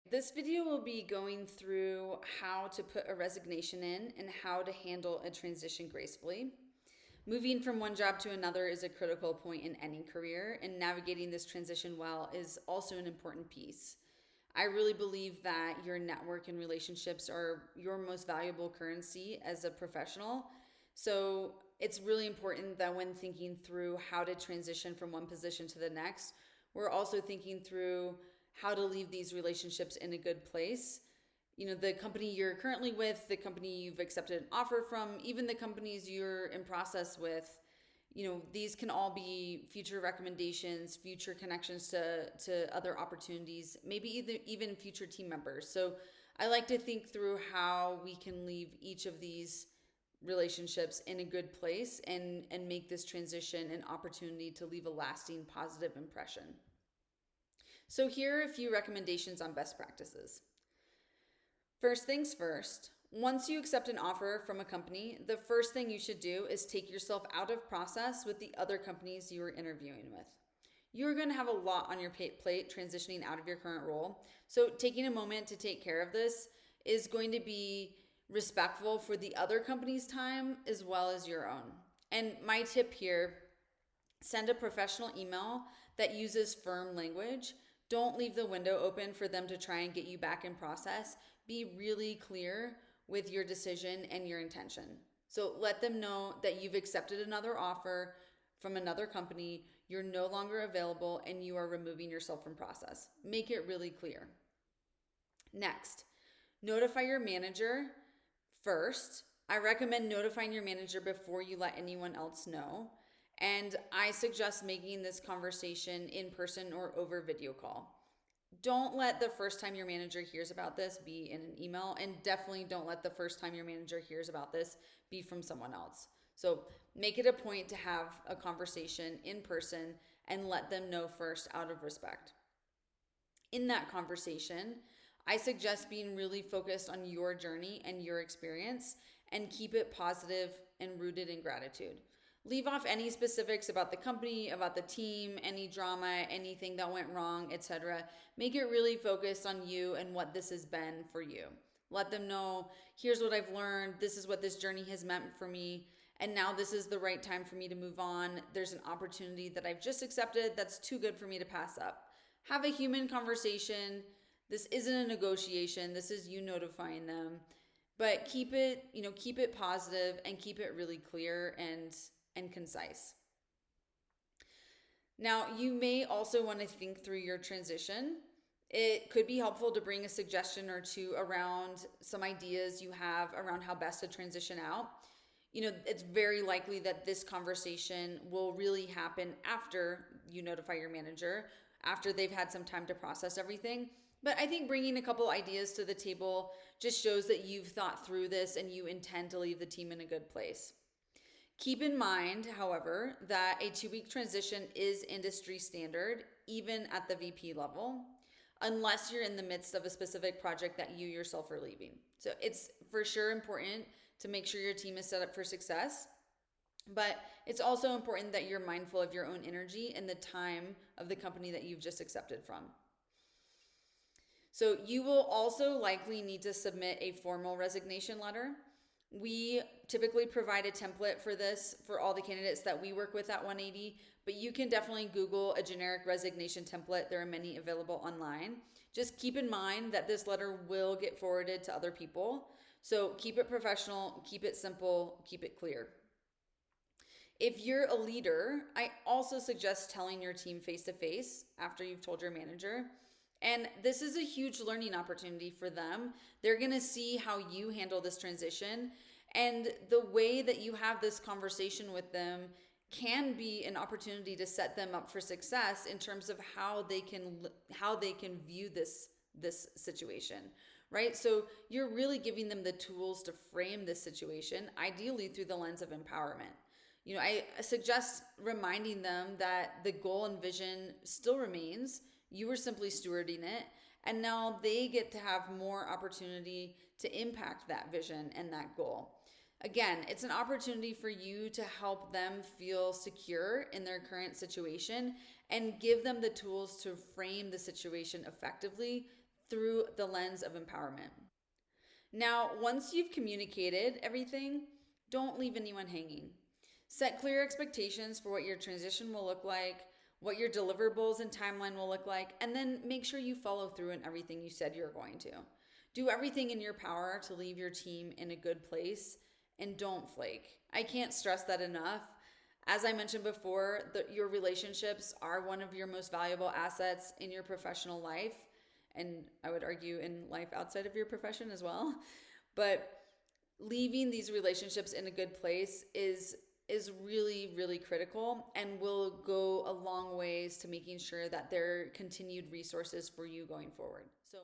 This video will be going through how to put a resignation in and how to handle a transition gracefully. Moving from one job to another is a critical point in any career, and navigating this transition well is also an important piece. I really believe that your network and relationships are your most valuable currency as a professional. So it's really important that when thinking through how to transition from one position to the next, we're also thinking through how to leave these relationships in a good place. The company you're currently with, the company you've accepted an offer from, even the companies you're in process with, these can all be future recommendations, future connections to other opportunities, maybe even future team members. So I like to think through how we can leave each of these relationships in a good place and make this transition an opportunity to leave a lasting positive impression. So here are a few recommendations on best practices. First things first, once you accept an offer from a company, the first thing you should do is take yourself out of process with the other companies you are interviewing with. You're going to have a lot on your plate transitioning out of your current role. So taking a moment to take care of this is going to be respectful for the other company's time as well as your own. And my tip here, send a professional email that uses firm language. Don't leave the window open for them to try and get you back in process. Be really clear with your decision and your intention. So let them know that you've accepted another offer from another company, you're no longer available, and you are removing yourself from process. Make it really clear. Next, notify your manager first. I recommend notifying your manager before you let anyone else know. And I suggest making this conversation in person or over video call. Don't let the first time your manager hears about this be in an email, and definitely don't let the first time your manager hears about this be from someone else. So make it a point to have a conversation in person and let them know first out of respect. In that conversation, I suggest being really focused on your journey and your experience and keep it positive and rooted in gratitude. Leave off any specifics about the company, about the team, any drama, anything that went wrong, etc. Make it really focused on you and what this has been for you. Let them know, here's what I've learned, this is what this journey has meant for me, and now this is the right time for me to move on. There's an opportunity that I've just accepted that's too good for me to pass up. Have a human conversation. This isn't a negotiation. This is you notifying them. But keep it positive and keep it really clear and concise. Now, you may also want to think through your transition. It could be helpful to bring a suggestion or two around some ideas you have around how best to transition out. It's very likely that this conversation will really happen after you notify your manager, after they've had some time to process everything. But I think bringing a couple ideas to the table just shows that you've thought through this and you intend to leave the team in a good place. Keep in mind, however, that a 2-week transition is industry standard, even at the VP level, unless you're in the midst of a specific project that you yourself are leaving. So it's for sure important to make sure your team is set up for success, but it's also important that you're mindful of your own energy and the time of the company that you've just accepted from. So you will also likely need to submit a formal resignation letter. We typically provide a template for this for all the candidates that we work with at 180, but you can definitely Google a generic resignation template. There are many available online. Just keep in mind that this letter will get forwarded to other people. So keep it professional, keep it simple, keep it clear. If you're a leader, I also suggest telling your team face-to-face after you've told your manager. And this is a huge learning opportunity for them. They're going to see how you handle this transition. And the way that you have this conversation with them can be an opportunity to set them up for success in terms of how they can view this situation, right? So you're really giving them the tools to frame this situation, ideally through the lens of empowerment. I suggest reminding them that the goal and vision still remains. You were simply stewarding it, and now they get to have more opportunity to impact that vision and that goal. Again, it's an opportunity for you to help them feel secure in their current situation and give them the tools to frame the situation effectively through the lens of empowerment. Now, once you've communicated everything, don't leave anyone hanging. Set clear expectations for what your transition will look like, what your deliverables and timeline will look like, and then make sure you follow through in everything you said you're going to. Do everything in your power to leave your team in a good place, and don't flake. I can't stress that enough. As I mentioned before, your relationships are one of your most valuable assets in your professional life, and I would argue in life outside of your profession as well. But leaving these relationships in a good place is really, really critical and will go a long ways to making sure that they're continued resources for you going forward. So